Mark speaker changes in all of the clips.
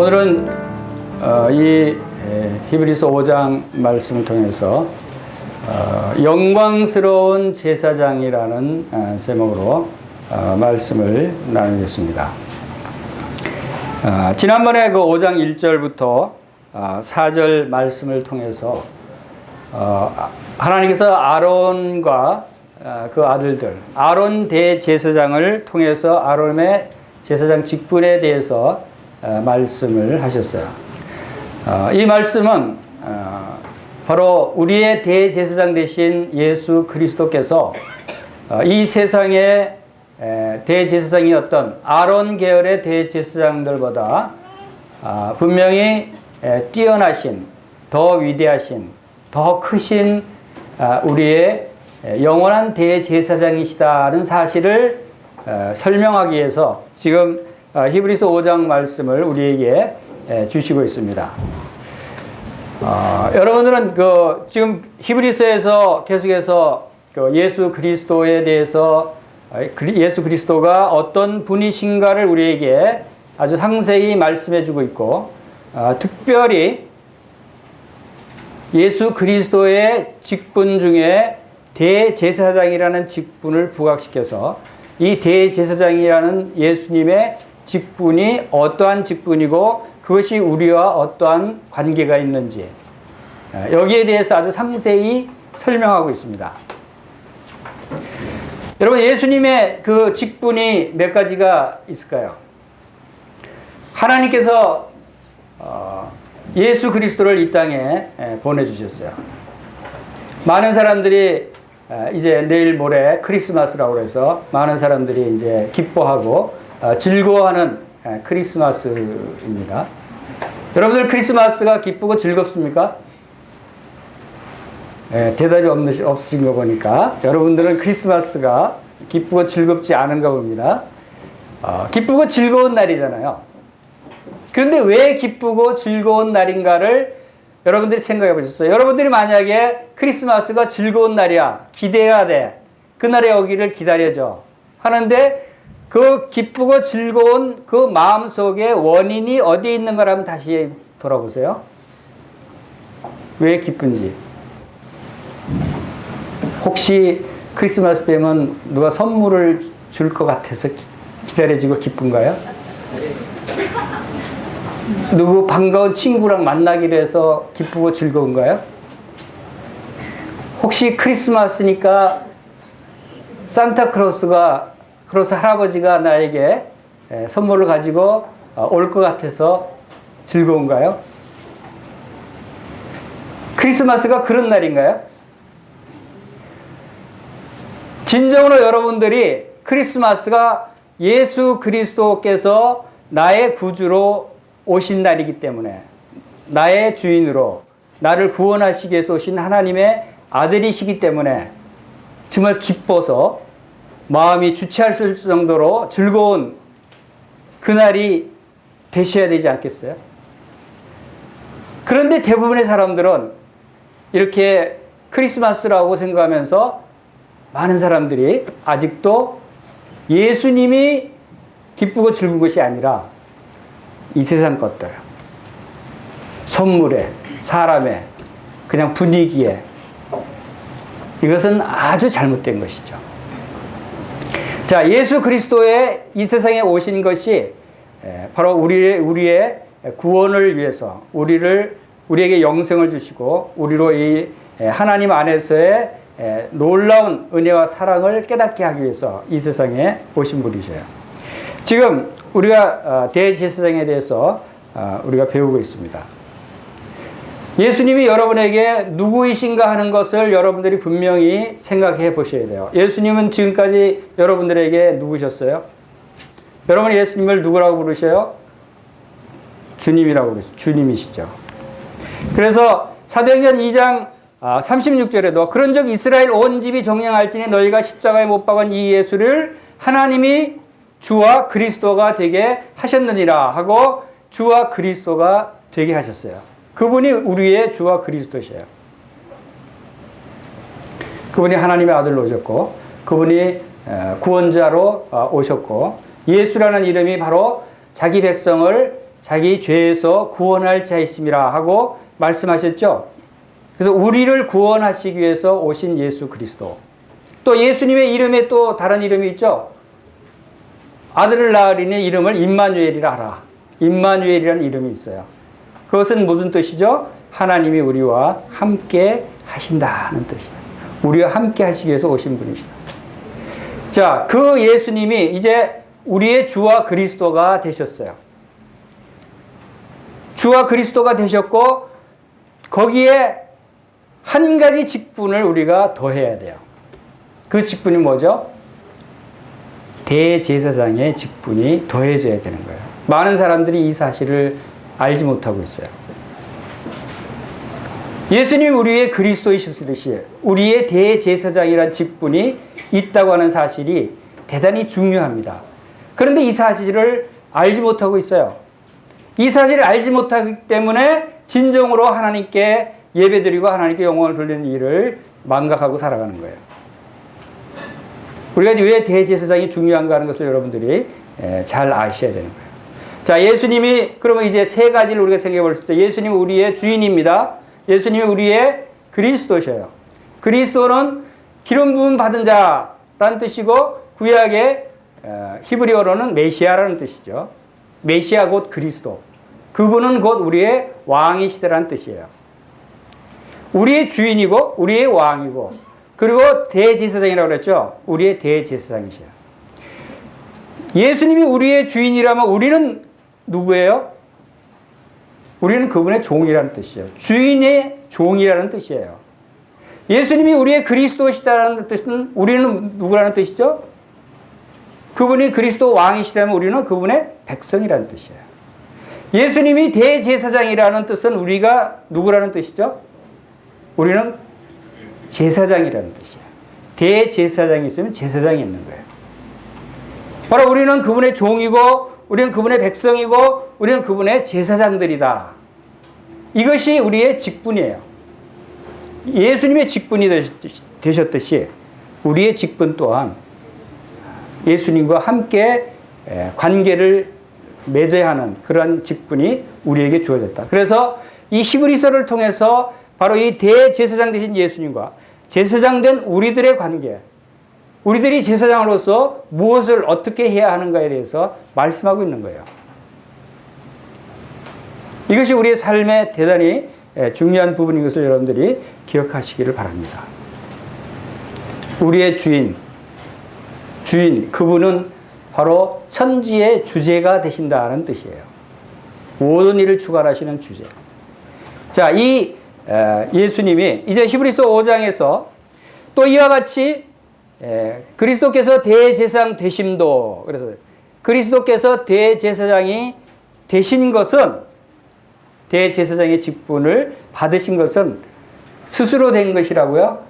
Speaker 1: 오늘은 이 히브리서 5장 말씀을 통해서 영광스러운 제사장이라는 제목으로 말씀을 나누겠습니다. 지난번에 그 5장 1절부터 4절 말씀을 통해서 하나님께서 아론과 그 아들들, 아론 대제사장을 통해서 아론의 제사장 직분에 대해서 말씀을 하셨어요. 이 말씀은 바로 우리의 대제사장 되신 예수 그리스도께서 이 세상의 대제사장이었던 아론 계열의 대제사장들보다 분명히 뛰어나신, 더 위대하신, 더 크신 우리의 영원한 대제사장이시다는 사실을 설명하기 위해서 지금 히브리서 5장 말씀을 우리에게 주시고 있습니다. 여러분들은 지금 히브리서에서 계속해서 예수 그리스도에 대해서 예수 그리스도가 어떤 분이신가를 우리에게 아주 상세히 말씀해 주고 있고, 특별히 예수 그리스도의 직분 중에 대제사장이라는 직분을 부각시켜서 이 대제사장이라는 예수님의 직분이 어떠한 직분이고 그것이 우리와 어떠한 관계가 있는지 여기에 대해서 아주 상세히 설명하고 있습니다. 여러분, 예수님의 그 직분이 몇 가지가 있을까요? 하나님께서 예수 그리스도를 이 땅에 보내주셨어요. 많은 사람들이 이제 내일 모레 크리스마스라고 해서 많은 사람들이 이제 기뻐하고 즐거워하는 크리스마스입니다. 여러분들 크리스마스가 기쁘고 즐겁습니까? 대답이 없으신 거 보니까 여러분들은 크리스마스가 기쁘고 즐겁지 않은가 봅니다. 기쁘고 즐거운 날이잖아요. 그런데 왜 기쁘고 즐거운 날인가를 여러분들이 생각해 보셨어요? 여러분들이 만약에 크리스마스가 즐거운 날이야, 기대가 돼, 그날에 오기를 기다려줘 하는데 그 기쁘고 즐거운 그 마음속에 원인이 어디에 있는가라면 다시 돌아보세요. 왜 기쁜지. 혹시 크리스마스 되면 누가 선물을 줄 것 같아서 기다려지고 기쁜가요? 누구 반가운 친구랑 만나기로 해서 기쁘고 즐거운가요? 혹시 크리스마스니까 산타크로스 할아버지가 나에게 선물을 가지고 올 것 같아서 즐거운가요? 크리스마스가 그런 날인가요? 진정으로 여러분들이 크리스마스가 예수 그리스도께서 나의 구주로 오신 날이기 때문에, 나의 주인으로 나를 구원하시기 위해서 오신 하나님의 아들이시기 때문에 정말 기뻐서 마음이 주체할 수 있을 정도로 즐거운 그날이 되셔야 되지 않겠어요? 그런데 대부분의 사람들은 이렇게 크리스마스라고 생각하면서 많은 사람들이 아직도 예수님이 기쁘고 즐거운 것이 아니라 이 세상 것들, 선물에, 사람에, 그냥 분위기에, 이것은 아주 잘못된 것이죠. 자, 예수 그리스도의 이 세상에 오신 것이 바로 우리의 구원을 위해서 우리에게 영생을 주시고 우리로 이 하나님 안에서의 놀라운 은혜와 사랑을 깨닫게 하기 위해서 이 세상에 오신 분이셔요. 지금 우리가 대제사장에 대해서 우리가 배우고 있습니다. 예수님이 여러분에게 누구이신가 하는 것을 여러분들이 분명히 생각해 보셔야 돼요. 예수님은 지금까지 여러분들에게 누구셨어요? 여러분이 예수님을 누구라고 부르셔요? 주님이라고 부르죠. 주님이시죠. 그래서 사도행전 2장 36절에도 그런즉 이스라엘 온 집이 정령할지니 너희가 십자가에 못 박은 이 예수를 하나님이 주와 그리스도가 되게 하셨느니라 하고 주와 그리스도가 되게 하셨어요. 그분이 우리의 주와 그리스도시에요. 그분이 하나님의 아들로 오셨고 그분이 구원자로 오셨고 예수라는 이름이 바로 자기 백성을 자기 죄에서 구원할 자 있음이라 하고 말씀하셨죠. 그래서 우리를 구원하시기 위해서 오신 예수 그리스도. 또 예수님의 이름에 또 다른 이름이 있죠. 아들을 낳으리니 이름을 임마누엘이라 하라. 임마누엘이라는 이름이 있어요. 그것은 무슨 뜻이죠? 하나님이 우리와 함께 하신다는 뜻이에요. 우리와 함께 하시기 위해서 오신 분이시다. 자, 그 예수님이 이제 우리의 주와 그리스도가 되셨어요. 주와 그리스도가 되셨고 거기에 한 가지 직분을 우리가 더해야 돼요. 그 직분이 뭐죠? 대제사장의 직분이 더해져야 되는 거예요. 많은 사람들이 이 사실을 알지 못하고 있어요. 예수님이 우리의 그리스도이셨듯이 우리의 대제사장이란 직분이 있다고 하는 사실이 대단히 중요합니다. 그런데 이 사실을 알지 못하고 있어요. 이 사실을 알지 못하기 때문에 진정으로 하나님께 예배드리고 하나님께 영광을 돌리는 일을 망각하고 살아가는 거예요. 우리가 왜 대제사장이 중요한가 하는 것을 여러분들이 잘 아셔야 되는 거예요. 자, 예수님이 그러면 이제 세 가지를 우리가 생각해 볼 수 있죠. 예수님은 우리의 주인입니다. 예수님이 우리의 그리스도셔요. 그리스도는 기름 부음 받은 자라는 뜻이고 구약의 히브리어로는 메시아라는 뜻이죠. 메시아 곧 그리스도. 그분은 곧 우리의 왕이시다라는 뜻이에요. 우리의 주인이고 우리의 왕이고 그리고 대제사장이라고 그랬죠. 우리의 대제사장이셔요. 예수님이 우리의 주인이라면 우리는 누구예요? 우리는 그분의 종이라는 뜻이에요. 주인의 종이라는 뜻이에요. 예수님이 우리의 그리스도시다라는 뜻은 우리는 누구라는 뜻이죠? 그분이 그리스도 왕이시다면 우리는 그분의 백성이라는 뜻이에요. 예수님이 대제사장이라는 뜻은 우리가 누구라는 뜻이죠? 우리는 제사장이라는 뜻이에요. 대제사장이 있으면 제사장이 있는 거예요. 바로 우리는 그분의 종이고 우리는 그분의 백성이고 우리는 그분의 제사장들이다. 이것이 우리의 직분이에요. 예수님의 직분이 되셨듯이 우리의 직분 또한 예수님과 함께 관계를 맺어야 하는 그런 직분이 우리에게 주어졌다. 그래서 이 히브리서를 통해서 바로 이 대제사장 되신 예수님과 제사장된 우리들의 관계, 우리들이 제사장으로서 무엇을 어떻게 해야 하는가에 대해서 말씀하고 있는 거예요. 이것이 우리의 삶에 대단히 중요한 부분인 것을 여러분들이 기억하시기를 바랍니다. 우리의 주인, 그분은 바로 천지의 주제가 되신다는 뜻이에요. 모든 일을 주관하시는 주제. 자, 이 예수님이 이제 히브리서 5장에서 또 이와 같이 그리스도께서 대제사장 되심도, 그래서 그리스도께서 대제사장이 되신 것은, 대제사장의 직분을 받으신 것은 스스로 된 것이라고요?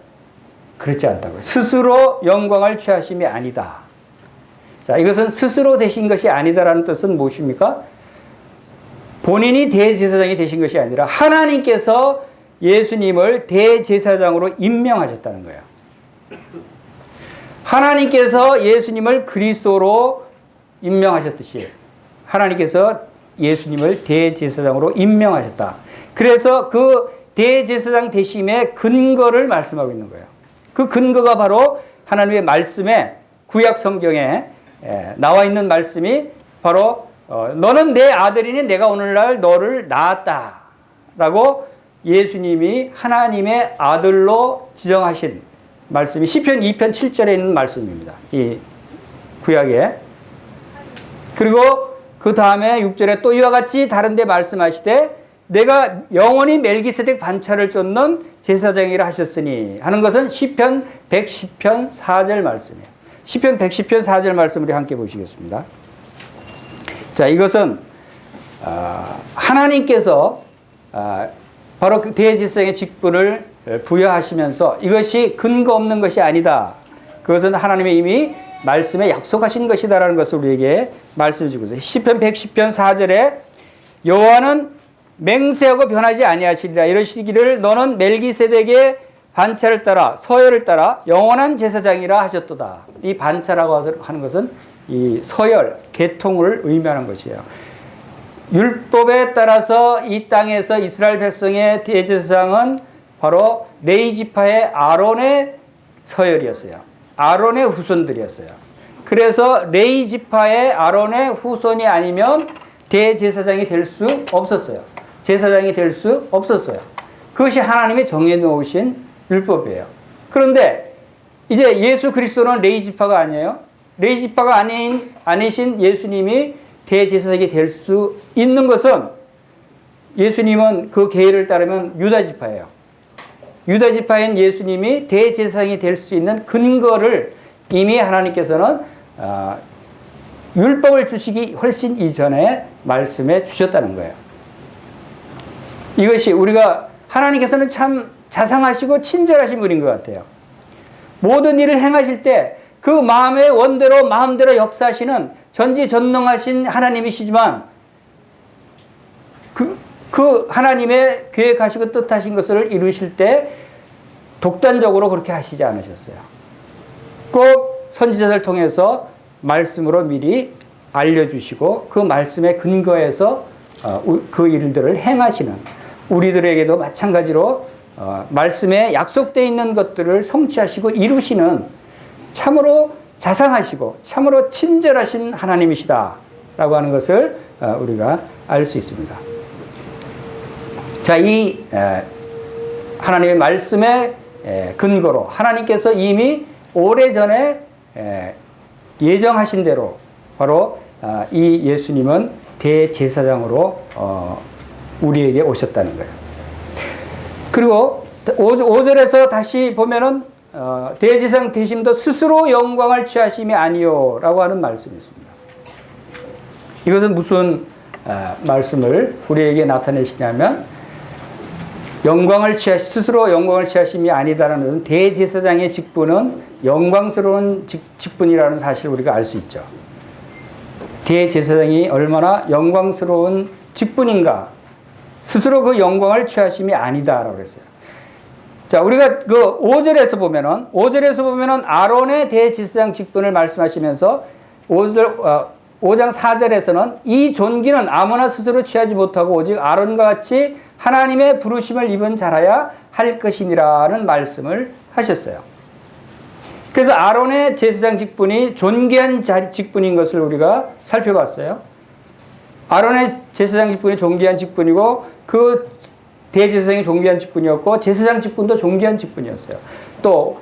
Speaker 1: 그렇지 않다고요. 스스로 영광을 취하심이 아니다. 자, 이것은 스스로 되신 것이 아니다라는 뜻은 무엇입니까? 본인이 대제사장이 되신 것이 아니라 하나님께서 예수님을 대제사장으로 임명하셨다는 거예요. 하나님께서 예수님을 그리스도로 임명하셨듯이 하나님께서 예수님을 대제사장으로 임명하셨다. 그래서 그 대제사장 되심의 근거를 말씀하고 있는 거예요. 그 근거가 바로 하나님의 말씀에, 구약 성경에 나와 있는 말씀이 바로 너는 내 아들이니 내가 오늘날 너를 낳았다 라고 예수님이 하나님의 아들로 지정하신 말씀이 시편 2편 7절에 있는 말씀입니다. 이 구약에. 그리고 그 다음에 6절에 또 이와 같이 다른 데 말씀하시되 내가 영원히 멜기세덱 반차를 쫓는 제사장이라 하셨으니 하는 것은 시편 110편 4절 말씀이에요. 시편 110편 4절 말씀 우리 함께 보시겠습니다. 자, 이것은 하나님께서 바로 그 대제사장의 직분을 부여하시면서 이것이 근거 없는 것이 아니다. 그것은 하나님의 이미 말씀에 약속하신 것이다라는 것을 우리에게 말씀해 주고 있어요. 시편 110편 4절에 여호와는 맹세하고 변하지 아니하시리라 이러시기를 너는 멜기세덱의 반차를 따라 서열을 따라 영원한 제사장이라 하셨도다. 이 반차라고 하는 것은 이 서열, 계통을 의미하는 것이에요. 율법에 따라서 이 땅에서 이스라엘 백성의 대제사장은 바로 레위 지파의 아론의 서열이었어요. 아론의 후손들이었어요. 그래서 레위 지파의 아론의 후손이 아니면 대제사장이 될 수 없었어요. 제사장이 될 수 없었어요. 그것이 하나님이 정해놓으신 율법이에요. 그런데 이제 예수 그리스도는 레위 지파가 아니에요. 레위 지파가 아니신 예수님이 대제사장이 될 수 있는 것은 예수님은 그 계율을 따르면 유다 지파예요. 유다 지파인 예수님이 대제사장이 될 수 있는 근거를 이미 하나님께서는 율법을 주시기 훨씬 이전에 말씀해 주셨다는 거예요. 이것이 우리가 하나님께서는 참 자상하시고 친절하신 분인 것 같아요. 모든 일을 행하실 때 그 마음의 원대로 마음대로 역사하시는 전지전능하신 하나님이시지만 그 하나님의 계획하시고 뜻하신 것을 이루실 때 독단적으로 그렇게 하시지 않으셨어요. 꼭 선지자들 통해서 말씀으로 미리 알려주시고 그 말씀의 근거에서 그 일들을 행하시는 우리들에게도 마찬가지로 말씀에 약속되어 있는 것들을 성취하시고 이루시는 참으로 자상하시고 참으로 친절하신 하나님이시다라고 하는 것을 우리가 알 수 있습니다. 자, 이 하나님의 말씀의 근거로 하나님께서 이미 오래전에 예정하신 대로 바로 이 예수님은 대제사장으로 우리에게 오셨다는 거예요. 그리고 5절에서 다시 보면은 대제사장 되심도 스스로 영광을 취하심이 아니요 라고 하는 말씀이 있습니다. 이것은 무슨 말씀을 우리에게 나타내시냐면 스스로 영광을 취하심이 아니다라는 대제사장의 직분은 영광스러운 직분이라는 사실을 우리가 알 수 있죠. 대제사장이 얼마나 영광스러운 직분인가, 스스로 그 영광을 취하심이 아니다라고 했어요. 자, 우리가 그 5절에서 보면은 아론의 대제사장 직분을 말씀하시면서 5장 4절에서는 이 존귀는 아무나 스스로 취하지 못하고 오직 아론과 같이 하나님의 부르심을 입은 자라야 할 것이니라는 말씀을 하셨어요. 그래서 아론의 제사장 직분이 존귀한 직분인 것을 우리가 살펴봤어요. 아론의 제사장 직분이 존귀한 직분이고 그 대제사장이 존귀한 직분이었고 제사장 직분도 존귀한 직분이었어요. 또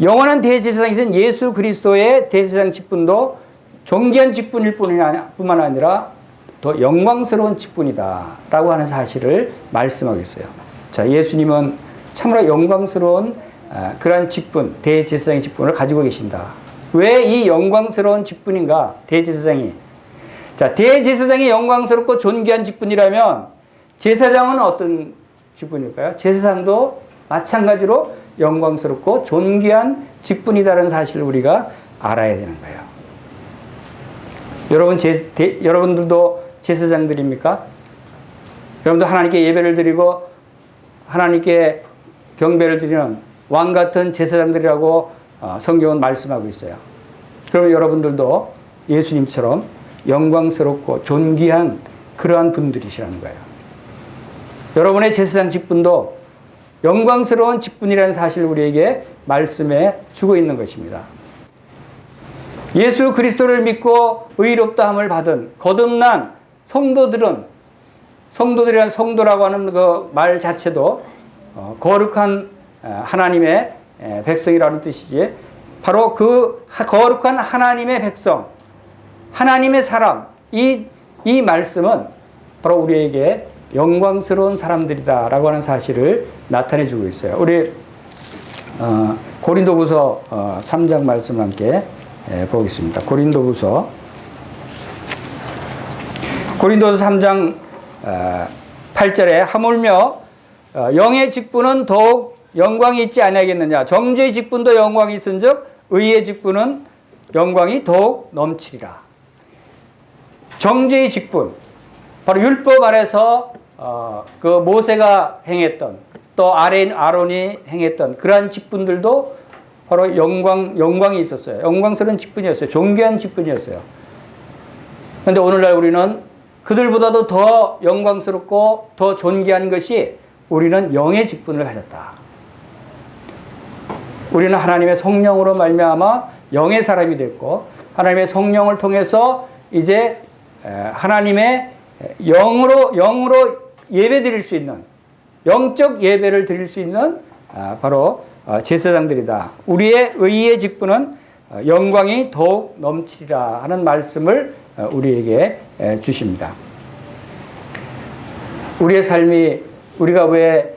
Speaker 1: 영원한 대제사장이신 예수 그리스도의 대제사장 직분도 존귀한 직분일 뿐만 아니라 더 영광스러운 직분이다라고 하는 사실을 말씀하고 있어요. 자, 예수님은 참으로 영광스러운 그러한 직분, 대제사장의 직분을 가지고 계신다. 왜 이 영광스러운 직분인가? 대제사장이. 자, 대제사장이 영광스럽고 존귀한 직분이라면 제사장은 어떤 직분일까요? 제사장도 마찬가지로 영광스럽고 존귀한 직분이다라는 사실을 우리가 알아야 되는 거예요. 여러분들도 제사장들입니까? 여러분도 하나님께 예배를 드리고 하나님께 경배를 드리는 왕 같은 제사장들이라고 성경은 말씀하고 있어요. 그러면 여러분들도 예수님처럼 영광스럽고 존귀한 그러한 분들이시라는 거예요. 여러분의 제사장 직분도 영광스러운 직분이라는 사실을 우리에게 말씀해 주고 있는 것입니다. 예수 그리스도를 믿고 의롭다함을 받은 거듭난 성도들이란 성도라고 하는 그 말 자체도 거룩한 하나님의 백성이라는 뜻이지, 바로 그 거룩한 하나님의 백성, 하나님의 사람, 이 말씀은 바로 우리에게 영광스러운 사람들이다라고 하는 사실을 나타내주고 있어요. 우리 고린도후서 3장 말씀 함께 보겠습니다. 고린도후서 3장 8절에 하물며 영의 직분은 더욱 영광이 있지 아니하겠느냐. 정죄의 직분도 영광이 있은즉 의의 직분은 영광이 더욱 넘치리라. 정죄의 직분, 바로 율법 아래서 그 모세가 행했던, 또 아론이 행했던 그러한 직분들도 바로 영광이 있었어요. 영광스러운 직분이었어요. 존귀한 직분이었어요. 그런데 오늘날 우리는 그들보다도 더 영광스럽고 더 존귀한 것이 우리는 영의 직분을 가졌다. 우리는 하나님의 성령으로 말미암아 영의 사람이 됐고 하나님의 성령을 통해서 이제 하나님의 영으로 예배드릴 수 있는 영적 예배를 드릴 수 있는 바로 제사장들이다. 우리의 의의 직분은 영광이 더욱 넘치리라 하는 말씀을 우리에게 주십니다. 우리의 삶이 우리가 왜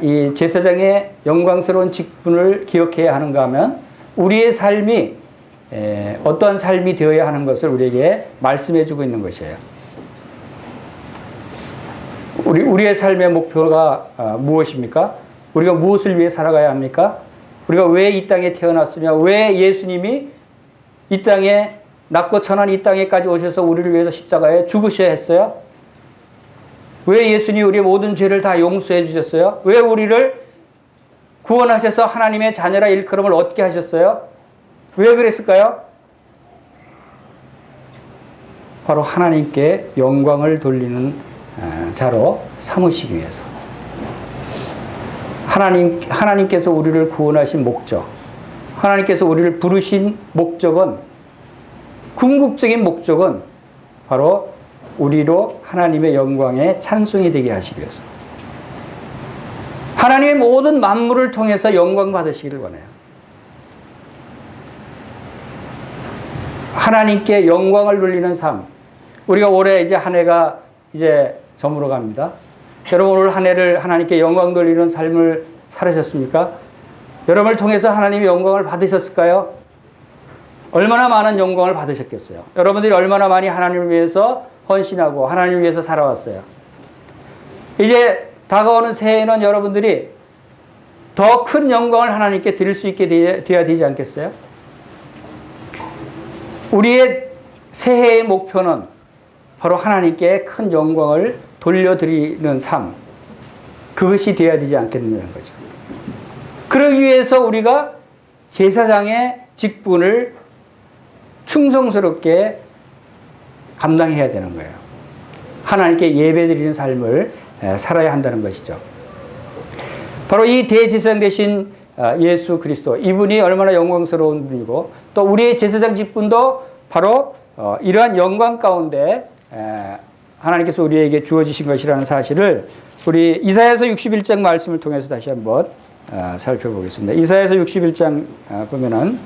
Speaker 1: 이 제사장의 영광스러운 직분을 기억해야 하는가 하면 우리의 삶이 어떠한 삶이 되어야 하는 것을 우리에게 말씀해 주고 있는 것이에요. 우리의 삶의 목표가 무엇입니까? 우리가 무엇을 위해 살아가야 합니까? 우리가 왜 이 땅에 태어났으며 왜 예수님이 이 땅에 낮고 천한 이 땅에까지 오셔서 우리를 위해서 십자가에 죽으셔야 했어요? 왜 예수님이 우리의 모든 죄를 다 용서해 주셨어요? 왜 우리를 구원하셔서 하나님의 자녀라 일컬음을 얻게 하셨어요? 왜 그랬을까요? 바로 하나님께 영광을 돌리는 자로 삼으시기 위해서. 하나님께서 우리를 구원하신 목적, 하나님께서 우리를 부르신 목적은, 궁극적인 목적은 바로 우리로 하나님의 영광에 찬송이 되게 하시기 위해서. 하나님의 모든 만물을 통해서 영광 받으시기를 원해요. 하나님께 영광을 돌리는 삶. 우리가 올해 이제 한 해가 이제 저물어 갑니다. 여러분 올 한 해를 하나님께 영광 돌리는 삶을 살으셨습니까? 여러분을 통해서 하나님의 영광을 받으셨을까요? 얼마나 많은 영광을 받으셨겠어요? 여러분들이 얼마나 많이 하나님을 위해서 헌신하고 하나님을 위해서 살아왔어요? 이제 다가오는 새해에는 여러분들이 더 큰 영광을 하나님께 드릴 수 있게 되어야 되지 않겠어요? 우리의 새해의 목표는 바로 하나님께 큰 영광을 돌려드리는 삶, 그것이 되어야 되지 않겠느냐는 거죠. 그러기 위해서 우리가 제사장의 직분을 충성스럽게 감당해야 되는 거예요. 하나님께 예배드리는 삶을 살아야 한다는 것이죠. 바로 이 대제사장 되신 예수 그리스도, 이분이 얼마나 영광스러운 분이고 또 우리의 제사장 직분도 바로 이러한 영광 가운데 하나님께서 우리에게 주어지신 것이라는 사실을 우리 이사야서 61장 말씀을 통해서 다시 한번 살펴보겠습니다. 이사야서 61장 보면은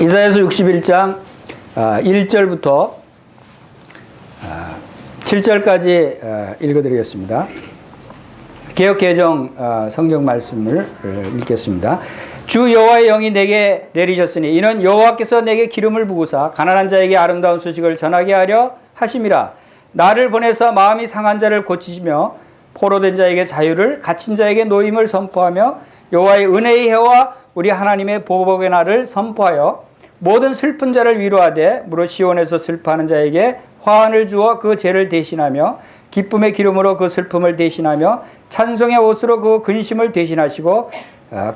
Speaker 1: 이사야서 61장 1절부터 7절까지 읽어드리겠습니다. 개역개정 성경 말씀을 읽겠습니다. 주 여호와의 영이 내게 내리셨으니 이는 여호와께서 내게 기름을 부으사 가난한 자에게 아름다운 소식을 전하게 하려 하심이라. 나를 보내사 마음이 상한 자를 고치시며 포로된 자에게 자유를, 갇힌 자에게 노임을 선포하며 여호와의 은혜의 해와 우리 하나님의 보복의 날을 선포하여 모든 슬픈 자를 위로하되 무릇 시온에서 슬퍼하는 자에게 화환을 주어 그 죄를 대신하며 기쁨의 기름으로 그 슬픔을 대신하며 찬송의 옷으로 그 근심을 대신하시고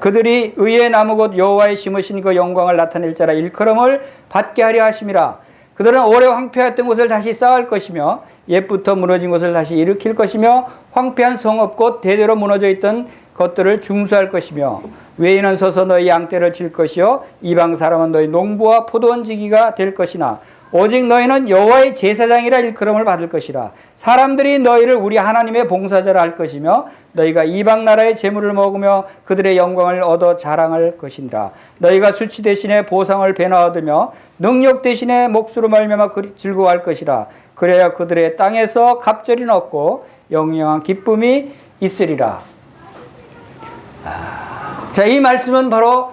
Speaker 1: 그들이 의의 나무 곧 여호와의 심으신 그 영광을 나타낼 자라 일컬음을 받게 하려 하심이라. 그들은 오래 황폐했던 곳을 다시 쌓을 것이며 옛부터 무너진 곳을 다시 일으킬 것이며 황폐한 성읍 곧 대대로 무너져 있던 것들을 중수할 것이며 외인은 서서 너희 양떼를 칠 것이요 이방 사람은 너희 농부와 포도원 지기가 될 것이나 오직 너희는 여호와의 제사장이라 일컬음을 받을 것이라. 사람들이 너희를 우리 하나님의 봉사자라 할 것이며 너희가 이방 나라의 재물을 먹으며 그들의 영광을 얻어 자랑할 것이니라. 너희가 수치 대신에 보상을 배나 얻으며 능력 대신에 몫으로 말미암아 즐거워할 것이라. 그래야 그들의 땅에서 갑절이 넣고 영영한 기쁨이 있으리라. 자, 이 말씀은 바로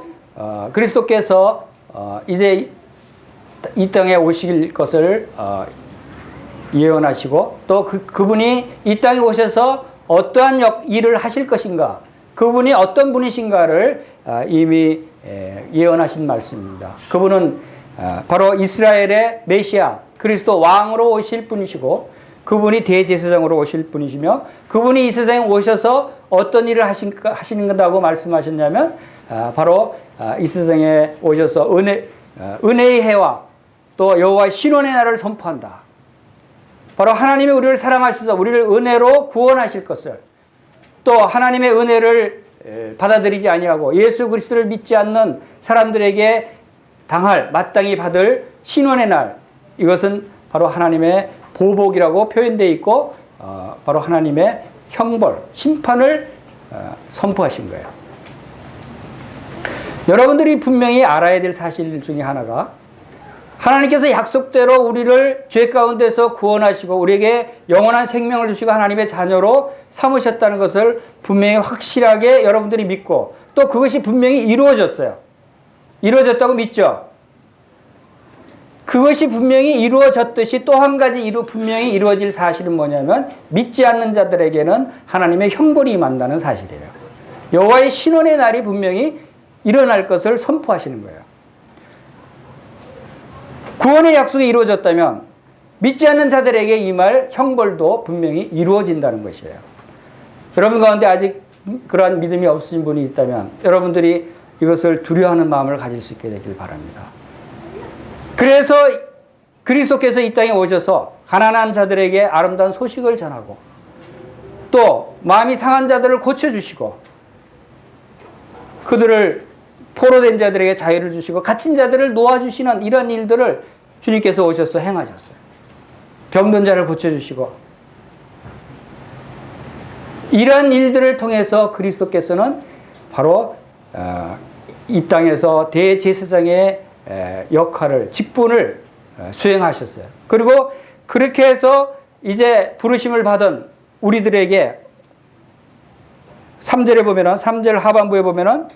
Speaker 1: 그리스도께서 이제 이 땅에 오실 것을 예언하시고 또 그분이 이 땅에 오셔서 어떠한 일을 하실 것인가, 그분이 어떤 분이신가를 이미 예언하신 말씀입니다. 그분은 바로 이스라엘의 메시아 그리스도 왕으로 오실 분이시고 그분이 대제사장으로 오실 분이시며 그분이 이 세상에 오셔서 어떤 일을 하신다고 말씀하셨냐면 바로 이 세상에 오셔서 은혜의 해와 또 여호와의 신원의 날을 선포한다. 바로 하나님이 우리를 사랑하셔서 우리를 은혜로 구원하실 것을, 또 하나님의 은혜를 받아들이지 아니하고 예수 그리스도를 믿지 않는 사람들에게 당할, 마땅히 받을 신원의 날, 이것은 바로 하나님의 보복이라고 표현되어 있고 바로 하나님의 형벌, 심판을 선포하신 거예요. 여러분들이 분명히 알아야 될 사실 중에 하나가, 하나님께서 약속대로 우리를 죄 가운데서 구원하시고 우리에게 영원한 생명을 주시고 하나님의 자녀로 삼으셨다는 것을 분명히 확실하게 여러분들이 믿고, 또 그것이 분명히 이루어졌어요. 이루어졌다고 믿죠? 그것이 분명히 이루어졌듯이 또 한 가지 분명히 이루어질 사실은 뭐냐면, 믿지 않는 자들에게는 하나님의 형벌이 임한다는 사실이에요. 여호와의 신원의 날이 분명히 일어날 것을 선포하시는 거예요. 구원의 약속이 이루어졌다면 믿지 않는 자들에게 임할 형벌도 분명히 이루어진다는 것이에요. 여러분 가운데 아직 그러한 믿음이 없으신 분이 있다면 여러분들이 이것을 두려워하는 마음을 가질 수 있게 되길 바랍니다. 그래서 그리스도께서 이 땅에 오셔서 가난한 자들에게 아름다운 소식을 전하고, 또 마음이 상한 자들을 고쳐주시고, 그들을 포로된 자들에게 자유를 주시고 갇힌 자들을 놓아주시는 이런 일들을 주님께서 오셔서 행하셨어요. 병든 자를 고쳐주시고, 이런 일들을 통해서 그리스도께서는 바로 이 땅에서 대제사장의 역할을, 직분을 수행하셨어요. 그리고 그렇게 해서 이제 부르심을 받은 우리들에게 3절에 보면은, 3절 하반부에 보면은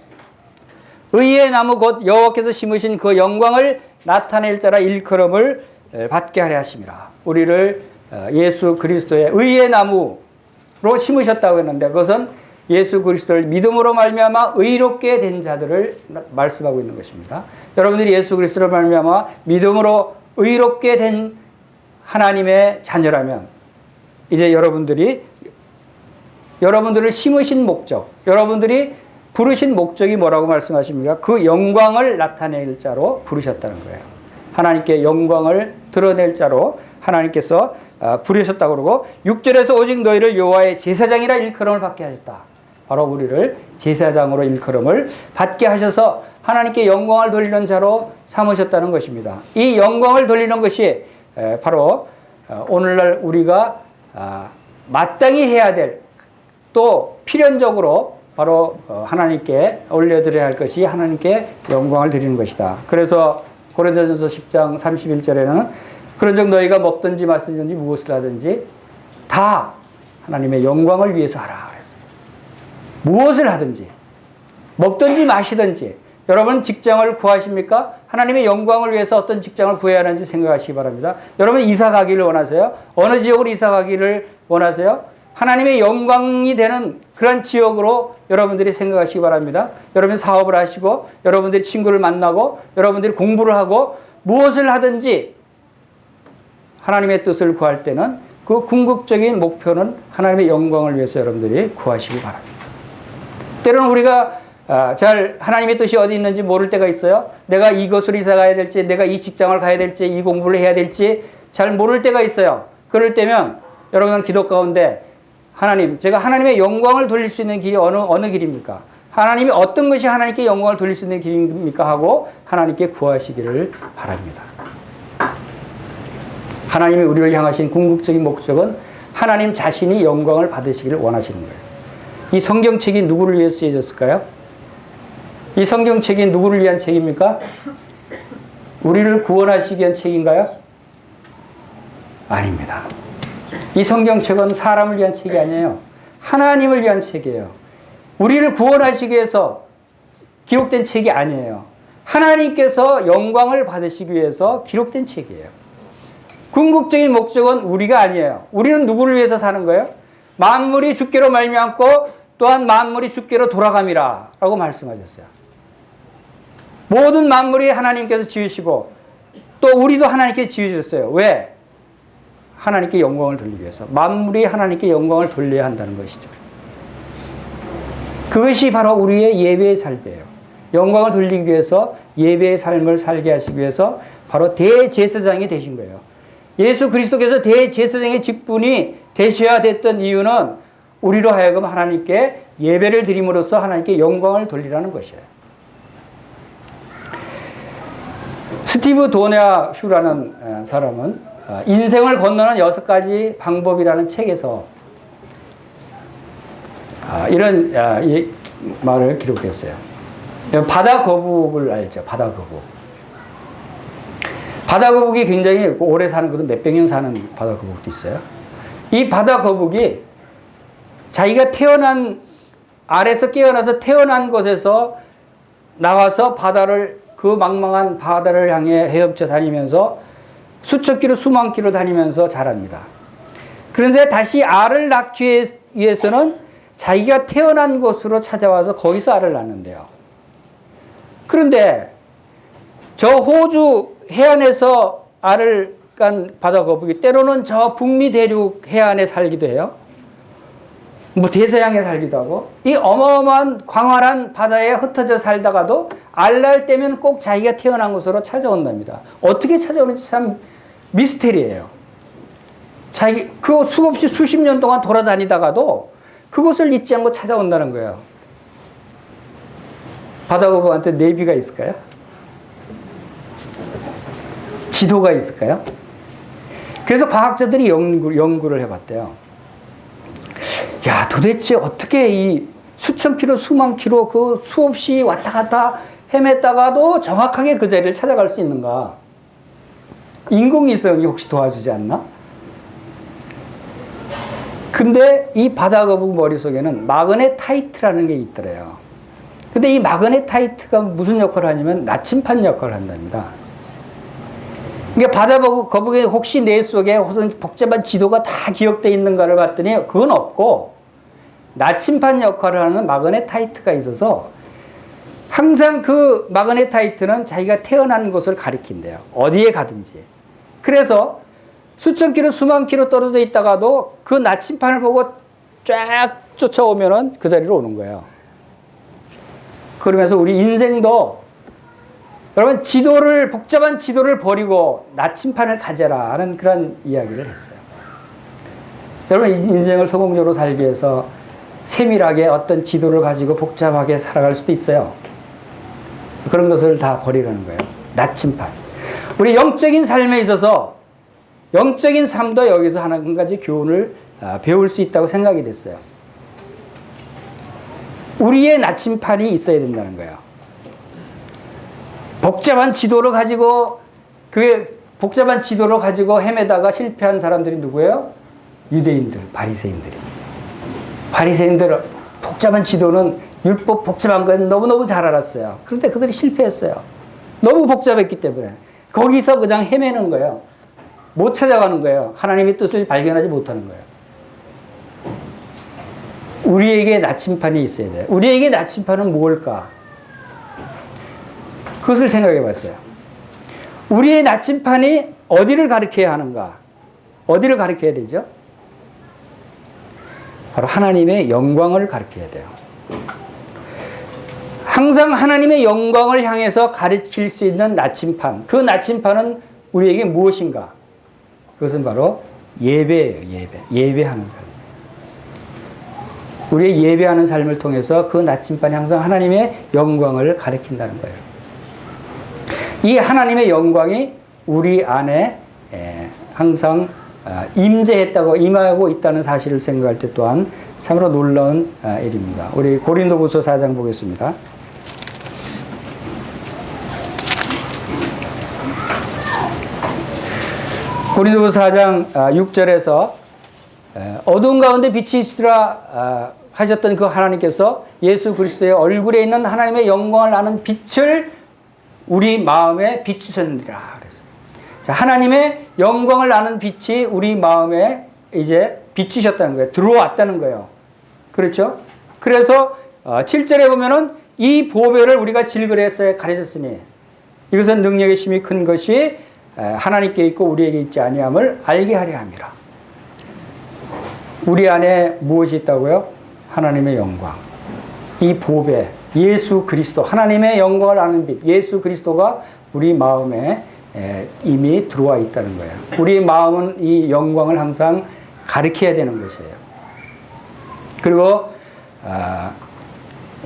Speaker 1: 의의 나무 곧 여호와께서 심으신 그 영광을 나타낼 자라 일컬음을 받게 하려 하심이라. 우리를 예수 그리스도의 의의 나무로 심으셨다고 했는데, 그것은 예수 그리스도를 믿음으로 말미암아 의롭게 된 자들을 말씀하고 있는 것입니다. 여러분들이 예수 그리스도를 말미암아 믿음으로 의롭게 된 하나님의 자녀라면, 이제 여러분들을 심으신 목적, 여러분들이 부르신 목적이 뭐라고 말씀하십니까? 그 영광을 나타낼 자로 부르셨다는 거예요. 하나님께 영광을 드러낼 자로 하나님께서 부르셨다고 그러고, 6절에서 오직 너희를 여호와의 제사장이라 일컬음을 받게 하셨다. 바로 우리를 제사장으로 일컬음을 받게 하셔서 하나님께 영광을 돌리는 자로 삼으셨다는 것입니다. 이 영광을 돌리는 것이 바로 오늘날 우리가 마땅히 해야 될, 또 필연적으로 바로 하나님께 올려드려야 할 것이 하나님께 영광을 드리는 것이다. 그래서 고린도전서 10장 31절에는 그런즉 너희가 먹든지 마시든지 무엇을 하든지 다 하나님의 영광을 위해서 하라 그랬어요. 무엇을 하든지, 먹든지 마시든지. 여러분 직장을 구하십니까? 하나님의 영광을 위해서 어떤 직장을 구해야 하는지 생각하시기 바랍니다. 여러분 이사 가기를 원하세요? 어느 지역으로 이사 가기를 원하세요? 하나님의 영광이 되는 그런 지역으로 여러분들이 생각하시기 바랍니다. 여러분 사업을 하시고, 여러분들이 친구를 만나고, 여러분들이 공부를 하고, 무엇을 하든지 하나님의 뜻을 구할 때는 그 궁극적인 목표는 하나님의 영광을 위해서 여러분들이 구하시기 바랍니다. 때로는 우리가 잘 하나님의 뜻이 어디 있는지 모를 때가 있어요. 내가 이곳으로 이사 가야 될지, 내가 이 직장을 가야 될지, 이 공부를 해야 될지 잘 모를 때가 있어요. 그럴 때면 여러분은 기도 가운데, 하나님, 제가 하나님의 영광을 돌릴 수 있는 길이 어느 길입니까? 하나님이 어떤 것이 하나님께 영광을 돌릴 수 있는 길입니까? 하고 하나님께 구하시기를 바랍니다. 하나님이 우리를 향하신 궁극적인 목적은 하나님 자신이 영광을 받으시기를 원하시는 거예요. 이 성경책이 누구를 위해 쓰여졌을까요? 이 성경책이 누구를 위한 책입니까? 우리를 구원하시기 위한 책인가요? 아닙니다. 이 성경책은 사람을 위한 책이 아니에요. 하나님을 위한 책이에요. 우리를 구원하시기 위해서 기록된 책이 아니에요. 하나님께서 영광을 받으시기 위해서 기록된 책이에요. 궁극적인 목적은 우리가 아니에요. 우리는 누구를 위해서 사는 거예요? 만물이 주께로 말미암고 또한 만물이 주께로 돌아감이라 라고 말씀하셨어요. 모든 만물이 하나님께서 지으시고 또 우리도 하나님께 지으셨어요. 왜? 하나님께 영광을 돌리기 위해서. 만물이 하나님께 영광을 돌려야 한다는 것이죠. 그것이 바로 우리의 예배의 삶이에요. 영광을 돌리기 위해서 예배의 삶을 살게 하시기 위해서 바로 대제사장이 되신 거예요. 예수 그리스도께서 대제사장의 직분이 되셔야 됐던 이유는 우리로 하여금 하나님께 예배를 드림으로써 하나님께 영광을 돌리라는 것이에요. 스티브 도냐휴라는 사람은 인생을 건너는 6가지 방법이라는 책에서 이런 말을 기록했어요. 바다 거북을 알죠? 바다 거북. 바다 거북이 굉장히 오래 사는 것도 몇백 년 사는 바다 거북도 있어요. 이 바다 거북이 자기가 알에서 깨어나서 태어난 곳에서 나와서 그 망망한 바다를 향해 헤엄쳐 다니면서 수천 킬로, 수만 킬로 다니면서 자랍니다. 그런데 다시 알을 낳기 위해서는 자기가 태어난 곳으로 찾아와서 거기서 알을 낳는데요. 그런데 저 호주 해안에서 알을 깐 바다 거북이 때로는 저 북미 대륙 해안에 살기도 해요. 대서양에 살기도 하고 이 어마어마한 광활한 바다에 흩어져 살다가도 알 낳을 때면 꼭 자기가 태어난 곳으로 찾아온답니다. 어떻게 찾아오는지 참 미스테리예요. 그 수없이 수십 년 동안 돌아다니다가도 그곳을 잊지 않고 찾아온다는 거예요. 바다 거북한테 내비가 있을까요? 지도가 있을까요? 그래서 과학자들이 연구를 해봤대요. 야, 도대체 어떻게 이 수천 킬로, 수만 킬로 그 수없이 왔다 갔다 헤맸다가도 정확하게 그 자리를 찾아갈 수 있는가? 인공위성이 혹시 도와주지 않나? 근데 이 바다 거북 머릿속에는 마그네타이트라는 게 있더래요. 근데 이 마그네타이트가 무슨 역할을 하냐면 나침판 역할을 한답니다. 그러니까 바다 거북이 혹시 뇌 속에 복잡한 지도가 다 기억되어 있는가를 봤더니 그건 없고 나침판 역할을 하는 마그네타이트가 있어서 항상 그 마그네타이트는 자기가 태어난 곳을 가리킨대요. 어디에 가든지. 그래서 수천 킬로, 수만 킬로 떨어져 있다가도 그 나침판을 보고 쫙 쫓아오면은 그 자리로 오는 거예요. 그러면서 우리 인생도 여러분 복잡한 지도를 버리고 나침판을 가져라 하는 그런 이야기를 했어요. 여러분 인생을 성공적으로 살기 위해서 세밀하게 어떤 지도를 가지고 복잡하게 살아갈 수도 있어요. 그런 것을 다 버리라는 거예요. 나침판. 우리 영적인 삶에 있어서 영적인 삶도 여기서 한 가지 교훈을 배울 수 있다고 생각이 됐어요. 우리의 나침판이 있어야 된다는 거예요. 복잡한 지도를 가지고 헤매다가 실패한 사람들이 누구예요? 유대인들, 바리새인들이. 바리새인들 복잡한 지도는 율법 복잡한 건 너무너무 잘 알았어요. 그런데 그들이 실패했어요. 너무 복잡했기 때문에. 거기서 그냥 헤매는 거예요. 못 찾아가는 거예요. 하나님의 뜻을 발견하지 못하는 거예요. 우리에게 나침판이 있어야 돼요. 우리에게 나침판은 뭘까? 그것을 생각해 봤어요. 우리의 나침판이 어디를 가리켜야 하는가? 어디를 가리켜야 되죠? 바로 하나님의 영광을 가리켜야 돼요. 항상 하나님의 영광을 향해서 가르칠 수 있는 나침판. 그 나침판은 우리에게 무엇인가? 그것은 바로 예배예요. 예배하는 삶. 우리의 예배하는 삶을 통해서 그 나침판이 항상 하나님의 영광을 가리킨다는 거예요. 이 하나님의 영광이 우리 안에 항상 임하고 있다는 사실을 생각할 때 또한 참으로 놀라운 일입니다. 우리 고린도후서 4장 보겠습니다. 고린도후서 4장 6절에서 어두운 가운데 빛이 있으라 하셨던 그 하나님께서 예수 그리스도의 얼굴에 있는 하나님의 영광을 아는 빛을 우리 마음에 비추셨느니라 그랬어요. 자, 하나님의 영광을 아는 빛이 우리 마음에 이제 비추셨다는 거예요. 들어왔다는 거예요. 그렇죠? 그래서 7절에 보면은 이 보배를 우리가 질그레서 가르쳤으니 이것은 능력의 힘이 큰 것이 하나님께 있고 우리에게 있지 아니함을 알게 하려 함이라. 우리 안에 무엇이 있다고요? 하나님의 영광. 이 보배, 예수 그리스도, 하나님의 영광을 아는 빛, 예수 그리스도가 우리 마음에 이미 들어와 있다는 거예요. 우리 마음은 이 영광을 항상 가리켜야 되는 것이에요. 그리고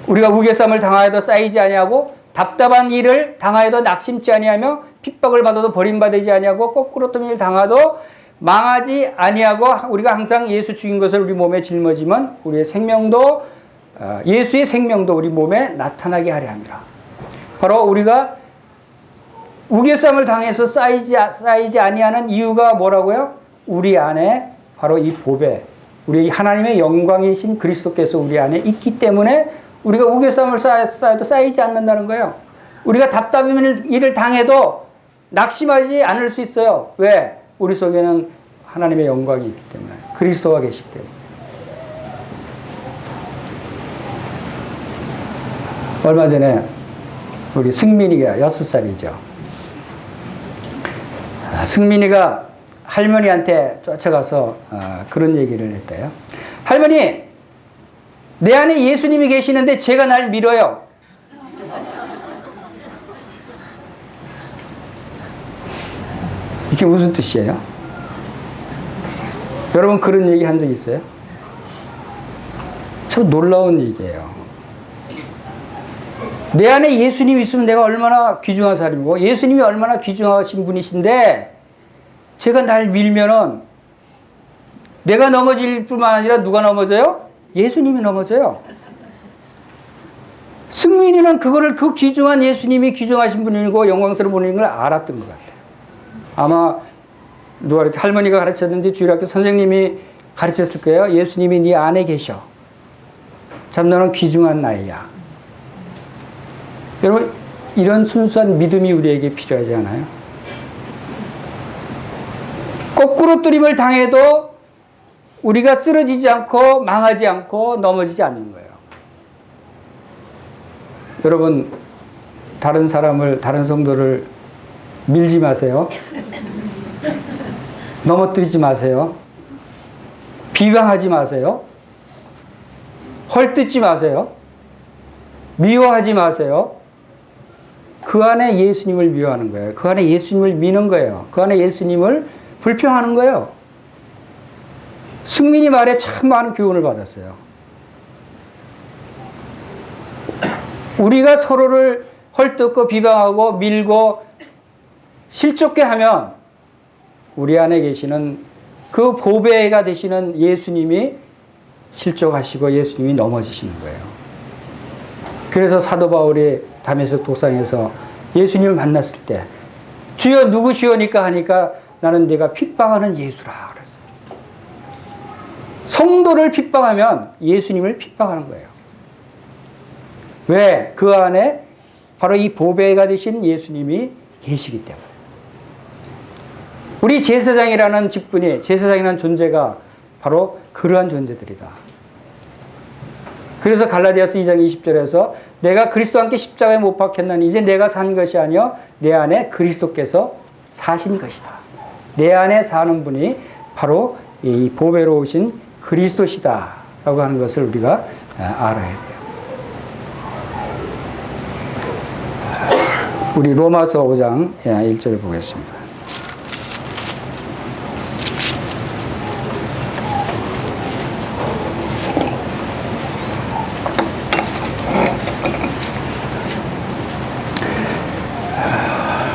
Speaker 1: 우리가 우겨쌈을 당하여도 쌓이지 아니하고 답답한 일을 당하여도 낙심치 아니하며 핍박을 받아도 버림받지 아니하고 거꾸로 뜬 일을 당하도 망하지 아니하고 우리가 항상 예수 죽인 것을 우리 몸에 짊어지면 우리의 생명도 예수의 생명도 우리 몸에 나타나게 하려 합니다. 바로 우리가 우겨쌈을 당해서 쌓이지 아니하는 이유가 뭐라고요? 우리 안에 바로 이 보배, 우리 하나님의 영광이신 그리스도께서 우리 안에 있기 때문에 우리가 우겨쌈을 쌓아도 쌓이지 않는다는 거예요. 우리가 답답한 일을 당해도 낙심하지 않을 수 있어요. 왜? 우리 속에는 하나님의 영광이 있기 때문에, 그리스도가 계시기 때문에. 얼마 전에 우리 승민이가 6살이죠. 승민이가 할머니한테 쫓아가서 그런 얘기를 했대요. 할머니, 내 안에 예수님이 계시는데 제가 날 밀어요. 이게 무슨 뜻이에요? 여러분 그런 얘기 한 적 있어요? 참 놀라운 얘기예요. 내 안에 예수님이 있으면 내가 얼마나 귀중한 사람이고 예수님이 얼마나 귀중하신 분이신데 제가 날 밀면은 내가 넘어질 뿐만 아니라 누가 넘어져요? 예수님이 넘어져요. 승민이는 그거를 그 귀중한 예수님이 귀중하신 분이고 영광스러운 분인 걸 알았던 것 같아요. 아마 누가 할머니가 가르쳤는지 주일학교 선생님이 가르쳤을 거예요. 예수님이 네 안에 계셔. 참 너는 귀중한 나이야. 여러분 이런 순수한 믿음이 우리에게 필요하지 않아요? 거꾸로 뜨림을 당해도 우리가 쓰러지지 않고 망하지 않고 넘어지지 않는 거예요. 여러분 다른 사람을, 다른 성도를 밀지 마세요. 넘어뜨리지 마세요. 비방하지 마세요. 헐뜯지 마세요. 미워하지 마세요. 그 안에 예수님을 미워하는 거예요. 그 안에 예수님을 미는 거예요. 그 안에 예수님을 불평하는 거예요. 승민이 말에 참 많은 교훈을 받았어요. 우리가 서로를 헐뜯고 비방하고 밀고 실족게 하면 우리 안에 계시는 그 보배가 되시는 예수님이 실족하시고 예수님이 넘어지시는 거예요. 그래서 사도 바울이 다메섹 도상에서 예수님을 만났을 때 주여 누구시오니까 하니까 나는 네가 핍박하는 예수라 그랬어요. 성도를 핍박하면 예수님을 핍박하는 거예요. 왜? 그 안에 바로 이 보배가 되신 예수님이 계시기 때문에. 우리 제사장이라는 직분이, 제사장이라는 존재가 바로 그러한 존재들이다. 그래서 갈라디아서 2장 20절에서 내가 그리스도와 함께 십자가에 못 박혔나니 이제 내가 산 것이 아니요 내 안에 그리스도께서 사신 것이다. 내 안에 사는 분이 바로 이 보배로 오신 그리스도시다 라고 하는 것을 우리가 알아야 돼요. 우리 로마서 5장 1절을 보겠습니다.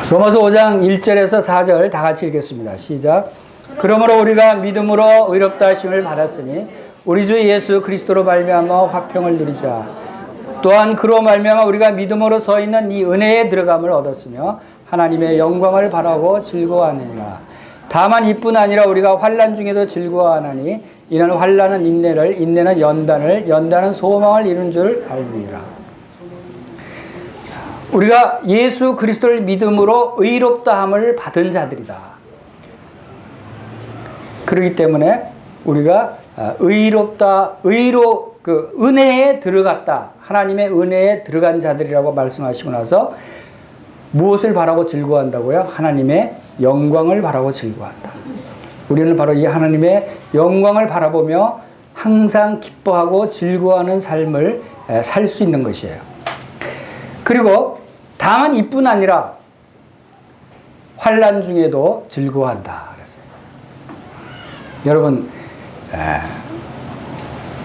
Speaker 1: 로마서 5장 1절에서 4절 다 같이 읽겠습니다. 시작. 그러므로 우리가 믿음으로 의롭다 하심을 받았으니 우리 주 예수 그리스도로 말미암아 화평을 누리자. 또한 그로 말미암아 우리가 믿음으로 서 있는 이 은혜에 들어감을 얻었으며 하나님의 영광을 바라고 즐거워하느니라. 다만 이뿐 아니라 우리가 환난 중에도 즐거워하나니 이는 환난은 인내를, 인내는 연단을, 연단은 소망을 이룬 줄 알느니라. 우리가 예수 그리스도를 믿음으로 의롭다함을 받은 자들이다. 그렇기 때문에 우리가 은혜에 들어갔다. 하나님의 은혜에 들어간 자들이라고 말씀하시고 나서 무엇을 바라고 즐거워한다고요? 하나님의 영광을 바라고 즐거워한다. 우리는 바로 이 하나님의 영광을 바라보며 항상 기뻐하고 즐거워하는 삶을 살 수 있는 것이에요. 그리고 다만 이뿐 아니라 환난 중에도 즐거워한다 그랬어요. 여러분,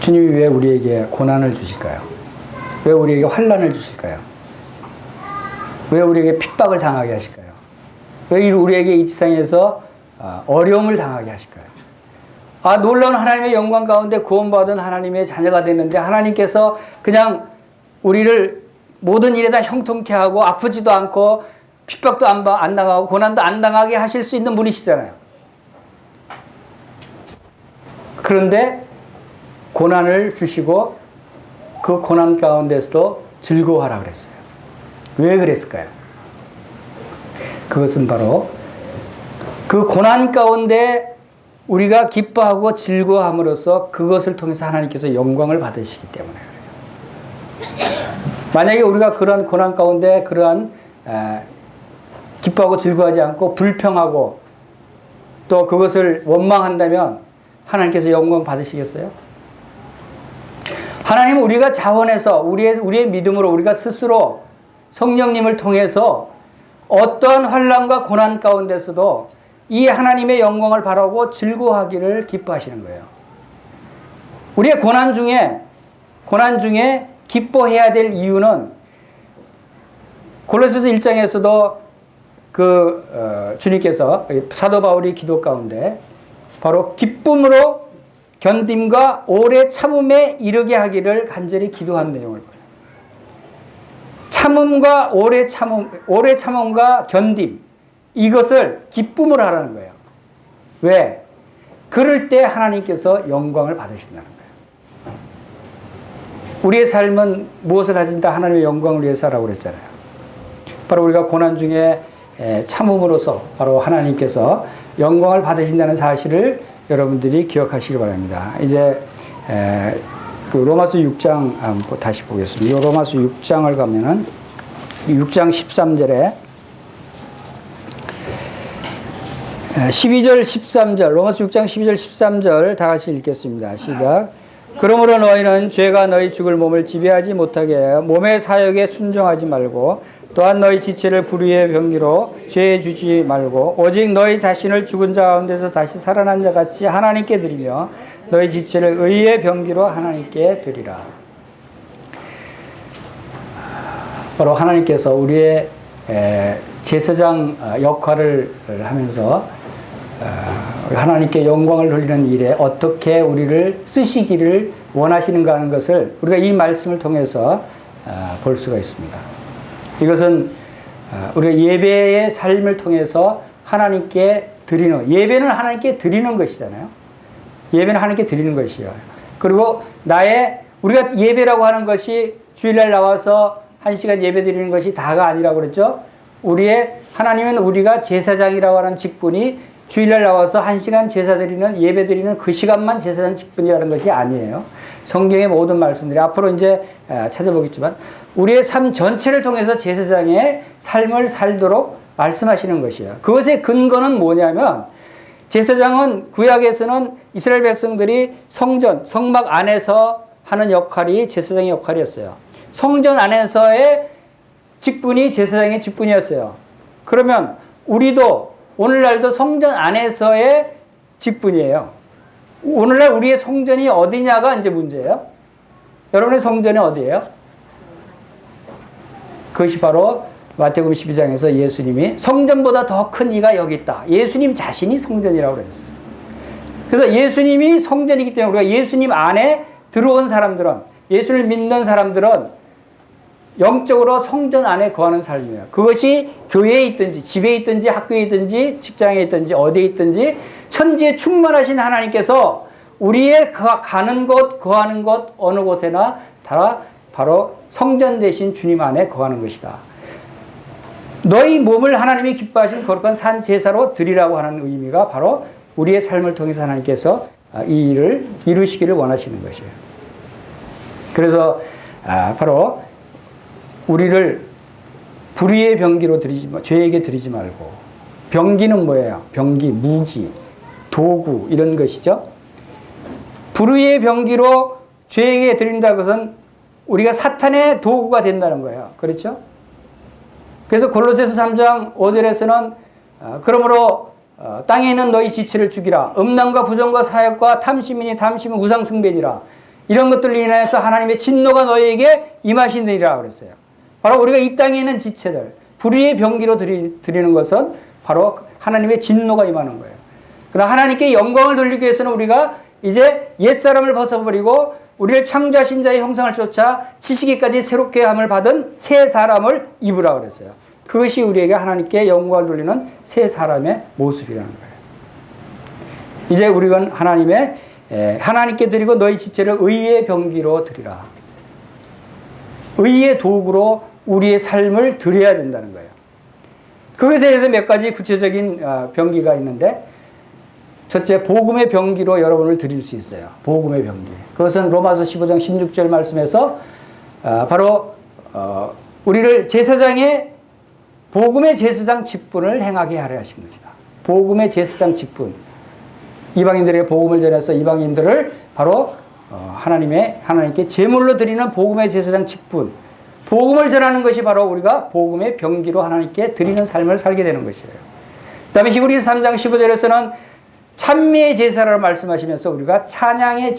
Speaker 1: 주님이 왜 우리에게 고난을 주실까요? 왜 우리에게 환난을 주실까요? 왜 우리에게 핍박을 당하게 하실까요? 왜 우리에게 이 세상에서 어려움을 당하게 하실까요? 놀라운 하나님의 영광 가운데 구원받은 하나님의 자녀가 됐는데 하나님께서 그냥 우리를 모든 일에 다 형통케 하고 아프지도 않고 핍박도 안 당하고 고난도 안 당하게 하실 수 있는 분이시잖아요. 그런데 고난을 주시고 그 고난 가운데서도 즐거워하라 그랬어요. 왜 그랬을까요? 그것은 바로 그 고난 가운데 우리가 기뻐하고 즐거워함으로써 그것을 통해서 하나님께서 영광을 받으시기 때문에 그래요. 만약에 우리가 그러한 고난 가운데 그러한 기뻐하고 즐거워하지 않고 불평하고 또 그것을 원망한다면 하나님께서 영광 받으시겠어요? 하나님은 우리가 자원해서 우리의 믿음으로 우리가 스스로 성령님을 통해서 어떠한 환난과 고난 가운데서도 이 하나님의 영광을 바라고 즐거워하기를 기뻐하시는 거예요. 우리의 고난 중에 기뻐해야 될 이유는 골로새서 1장에서도 주님께서 사도 바울이 기도 가운데 바로 기쁨으로 견딤과 오래 참음에 이르게 하기를 간절히 기도한 내용을 봐요. 참음과 오래 참음과 견딤, 이것을 기쁨으로 하라는 거예요. 왜? 그럴 때 하나님께서 영광을 받으신다는 거예요. 우리의 삶은 무엇을 하든다 하나님의 영광을 위해서 하라고 그랬잖아요. 바로 우리가 고난 중에 참음으로써 바로 하나님께서 영광을 받으신다는 사실을 여러분들이 기억하시기 바랍니다. 이제 로마서 6장 다시 보겠습니다. 로마서 6장을 가면은 6장 13절에 12절 13절 로마서 6장 12절 13절 다 같이 읽겠습니다. 시작. 그러므로 너희는 죄가 너희 죽을 몸을 지배하지 못하게 하여 몸의 사욕에 순종하지 말고 또한 너희 지체를 불의의 병기로 죄에 주지 말고 오직 너희 자신을 죽은 자 가운데서 다시 살아난 자 같이 하나님께 드리며 너희 지체를 의의 병기로 하나님께 드리라. 바로 하나님께서 우리의 제사장 역할을 하면서 하나님께 영광을 돌리는 일에 어떻게 우리를 쓰시기를 원하시는가 하는 것을 우리가 이 말씀을 통해서 볼 수가 있습니다. 이것은 우리가 예배의 삶을 통해서 하나님께 드리는, 예배는 하나님께 드리는 것이잖아요. 예배는 하나님께 드리는 것이요. 그리고 우리가 예배라고 하는 것이 주일날 나와서 1시간 예배 드리는 것이 다가 아니라고 그랬죠. 하나님은 우리가 제사장이라고 하는 직분이 주일날 나와서 1시간 제사 드리는, 예배 드리는 그 시간만 제사장 직분이라는 것이 아니에요. 성경의 모든 말씀들이 앞으로 이제 찾아보겠지만 우리의 삶 전체를 통해서 제사장의 삶을 살도록 말씀하시는 것이에요. 그것의 근거는 뭐냐면 제사장은 구약에서는 이스라엘 백성들이 성막 안에서 하는 역할이 제사장의 역할이었어요. 성전 안에서의 직분이 제사장의 직분이었어요. 그러면 우리도 오늘날도 성전 안에서의 직분이에요. 오늘날 우리의 성전이 어디냐가 이제 문제예요. 여러분의 성전이 어디예요? 그것이 바로 마태복음 12장에서 예수님이 성전보다 더 큰 이가 여기 있다. 예수님 자신이 성전이라고 그랬어요. 그래서 예수님이 성전이기 때문에 우리가 예수님 안에 들어온 사람들은, 예수를 믿는 사람들은 영적으로 성전 안에 거하는 삶이에요. 그것이 교회에 있든지 집에 있든지 학교에 있든지 직장에 있든지 어디에 있든지 천지에 충만하신 하나님께서 우리의 가는 곳, 거하는 곳 어느 곳에나 다 바로 성전 대신 주님 안에 거하는 것이다. 너희 몸을 하나님이 기뻐하신 거룩한 산 제사로 드리라고 하는 의미가 바로 우리의 삶을 통해서 하나님께서 이 일을 이루시기를 원하시는 것이에요. 그래서 바로 우리를 불의의 병기로 죄에게 드리지 말고, 병기는 뭐예요? 병기, 무기, 도구 이런 것이죠. 불의의 병기로 죄에게 드린다는 것은 우리가 사탄의 도구가 된다는 거예요. 그렇죠? 그래서 골로새서 3장 5절에서는 그러므로 땅에 있는 너희 지체를 죽이라. 음란과 부정과 사역과 탐심이니 탐심은 우상 숭배니라. 이런 것들로 인해서 하나님의 진노가 너희에게 임하시느니라 그랬어요. 바로 우리가 이 땅에 있는 지체들, 불의의 병기로 드리는 것은 바로 하나님의 진노가 임하는 거예요. 그러나 하나님께 영광을 돌리기 위해서는 우리가 이제 옛사람을 벗어버리고 우리를 창조하신 자의 형상을 쫓아 지식에까지 새롭게 함을 받은 새 사람을 입으라 그랬어요. 그것이 우리에게 하나님께 영광을 돌리는 새 사람의 모습이라는 거예요. 이제 우리는 하나님께 드리고 너희 지체를 의의 병기로 드리라. 의의 도구로 우리의 삶을 드려야 된다는 거예요. 그것에 대해서 몇 가지 구체적인 병기가 있는데, 첫째, 복음의 병기로 여러분을 드릴 수 있어요. 복음의 병기. 그것은 로마서 15장 16절 말씀에서 바로 우리를 복음의 제사장 직분을 행하게 하려 하신 것이다. 복음의 제사장 직분. 이방인들에게 복음을 전해서 이방인들을 바로 하나님께 제물로 드리는 복음의 제사장 직분. 복음을 전하는 것이 바로 우리가 복음의 병기로 하나님께 드리는 삶을 살게 되는 것이에요. 그 다음에 히브리서 3장 15절에서는 찬미의 제사라고 말씀하시면서 우리가 찬양의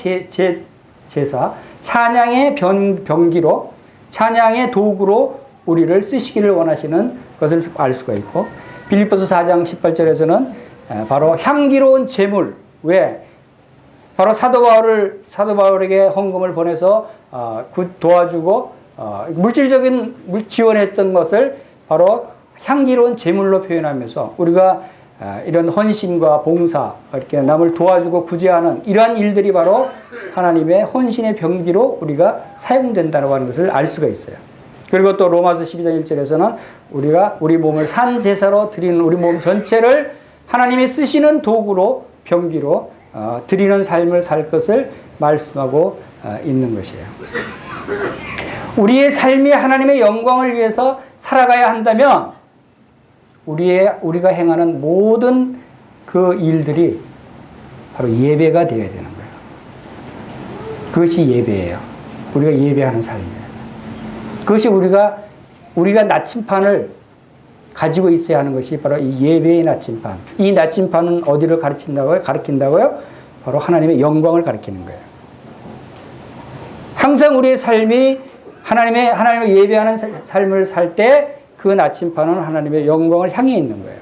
Speaker 1: 제사, 찬양의 병기로, 찬양의 도구로 우리를 쓰시기를 원하시는 것을 알 수가 있고, 빌립보서 4장 18절에서는 바로 향기로운 제물, 왜? 바로 사도 바울에게 헌금을 보내서 도와주고 물질적인 지원했던 것을 바로 향기로운 제물로 표현하면서 우리가 이런 헌신과 봉사, 이렇게 남을 도와주고 구제하는 이러한 일들이 바로 하나님의 헌신의 병기로 우리가 사용된다고 하는 것을 알 수가 있어요. 그리고 또 로마서 12장 1절에서는 우리가 우리 몸을 산 제사로 드리는 우리 몸 전체를 하나님이 쓰시는 도구로, 병기로 드리는 삶을 살 것을 말씀하고 있는 것이에요. 우리의 삶이 하나님의 영광을 위해서 살아가야 한다면 우리가 행하는 모든 그 일들이 바로 예배가 되어야 되는 거예요. 그것이 예배예요. 우리가 예배하는 삶이에요. 그것이 우리가 나침판을 가지고 있어야 하는 것이 바로 이 예배의 나침판. 이 나침판은 어디를 가리킨다고요? 바로 하나님의 영광을 가리키는 거예요. 항상 우리의 삶이 하나님을 예배하는 삶을 살 때 그 나침판은 하나님의 영광을 향해 있는 거예요.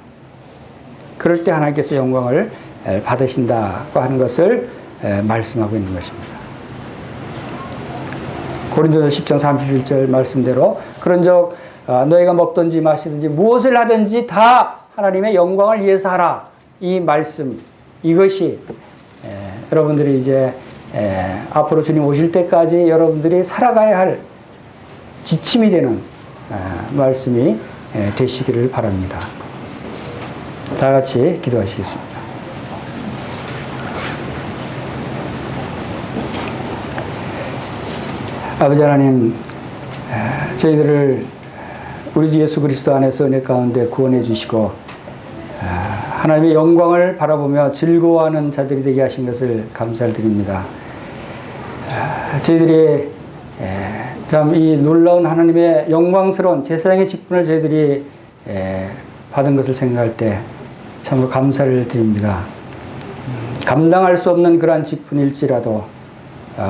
Speaker 1: 그럴 때 하나님께서 영광을 받으신다고 하는 것을 말씀하고 있는 것입니다. 고린도서 10장 31절 말씀대로 그런즉 너희가 먹든지 마시든지 무엇을 하든지 다 하나님의 영광을 위해서 하라. 이 말씀, 이것이 여러분들이 이제 앞으로 주님 오실 때까지 여러분들이 살아가야 할 지침이 되는 말씀이 되시기를 바랍니다. 다 같이 기도하시겠습니다. 아버지 하나님, 저희들을 우리 주 예수 그리스도 안에서 은혜 가운데 구원해 주시고 하나님의 영광을 바라보며 즐거워하는 자들이 되게 하신 것을 감사를 드립니다. 저희들이 참 이 놀라운 하나님의 영광스러운 제사장의 직분을 저희들이 받은 것을 생각할 때 참으로 감사를 드립니다. 감당할 수 없는 그러한 직분일지라도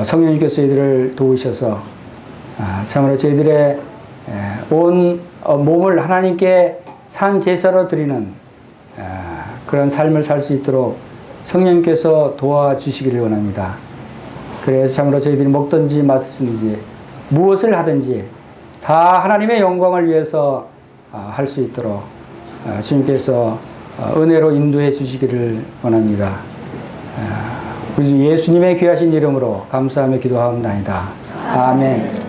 Speaker 1: 성령님께서 저희들을 도우셔서 참으로 저희들의 온 몸을 하나님께 산 제사로 드리는 그런 삶을 살 수 있도록 성령님께서 도와주시기를 원합니다. 그래서 참으로 저희들이 먹든지 마시든지 무엇을 하든지 다 하나님의 영광을 위해서 할 수 있도록 주님께서 은혜로 인도해 주시기를 원합니다. 우리 예수님의 귀하신 이름으로 감사하며 기도하옵나이다. 아멘.